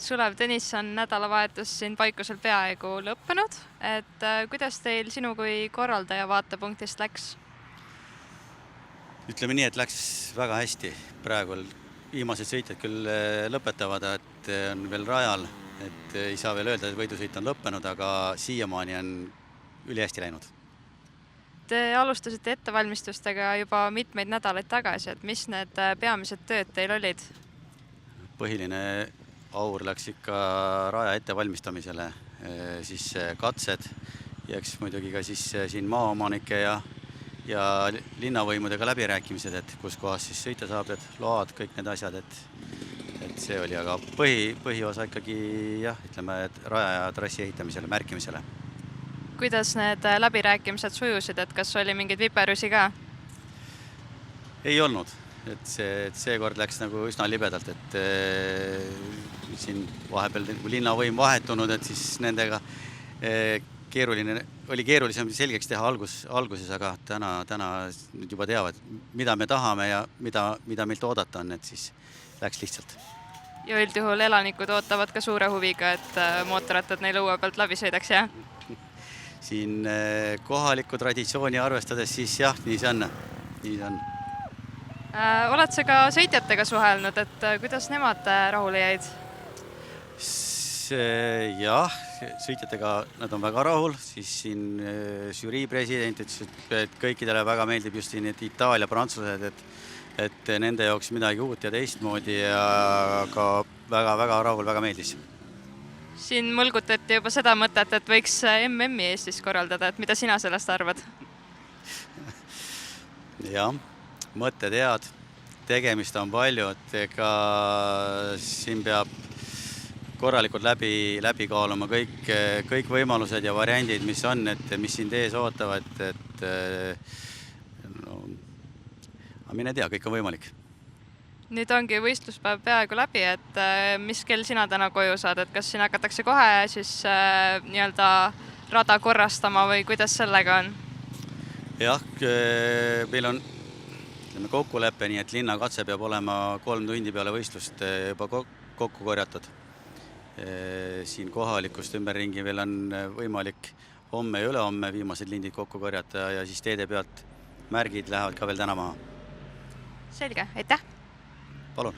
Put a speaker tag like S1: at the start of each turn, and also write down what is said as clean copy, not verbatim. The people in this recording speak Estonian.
S1: Sulev Tõnisson, nädalavahetus siin Paikusel peaaegu lõppenud, et kuidas teil sinu kui korraldaja vaatepunktist läks?
S2: Ütleme nii, et läks väga hästi. Praegu viimased sõitjad küll lõpetavad, et on veel rajal, et ei saa veel öelda, et võidusõit on lõppenud, aga siiamaani on ülihästi läinud.
S1: Te alustasite ettevalmistustega juba mitmeid nädalaid tagasi, et mis need peamised tööd teil olid?
S2: Põhiline aur läks ikka raja ettevalmistamisele, siis katsed ja eks muidugi ka siis siin maaomanike ja linnavõimudega läbirääkimised, et kus kohas siis sõita saab, et load, kõik need asjad, et see oli, aga põhiosa ikkagi jah, ütleme, et raja ja trassi ehitamisele, märkimisele.
S1: Kuidas need läbirääkimised sujusid, et kas oli mingeid viperusi ka?
S2: Ei olnud, et seekord läks nagu üsna libedalt, et siin vahepeal linnavõim vahetunud, et siis nendega oli keerulisem selgeks teha alguses, aga täna nüüd juba teavad, mida me tahame ja mida meilt oodata on, et siis läks lihtsalt.
S1: Ja üldjuhul elanikud ootavad ka suure huviga, et mootorrattad neil õue pealt läbi sõidaks, jah?
S2: Siin kohaliku traditsiooni arvestades siis jah, nii see on.
S1: Oled sa ka sõitjatega suhelnud, et kuidas nemad rahule jäid?
S2: Jah, sõitjatega nad on väga rahul, siis siin žürii president ütles, et kõikidele väga meeldib just siin Itaalia, prantslased, et nende jaoks midagi uut ja teistmoodi ja ka väga rahul, väga meeldis.
S1: Siin mõlgutati juba seda mõtet, et võiks MM-i Eestis korraldada, et mida sina sellest arvad?
S2: Jah, mõtted head, tegemist on palju, et ega siin peab korralikult läbi kaaluma kõik võimalused ja variandid, mis on, et mis siin ees ootavad, et mine tea, kõik on võimalik.
S1: Nüüd ongi võistluspäev peaaegu läbi, et mis kell sina täna koju saad, et kas siin hakatakse kohe siis nii-öelda rada korrastama või kuidas sellega on?
S2: Jah, meil on kokkulepe, nii et linnakatse peab olema 3 tundi peale võistlust juba kokku korjatud. Siin kohalikust ümberringi veel on võimalik homme ja ülehomme viimased lindid kokku korjata ja siis teede pealt märgid lähevad ka veel täna maha.
S1: Selge, aitäh!
S2: Palun!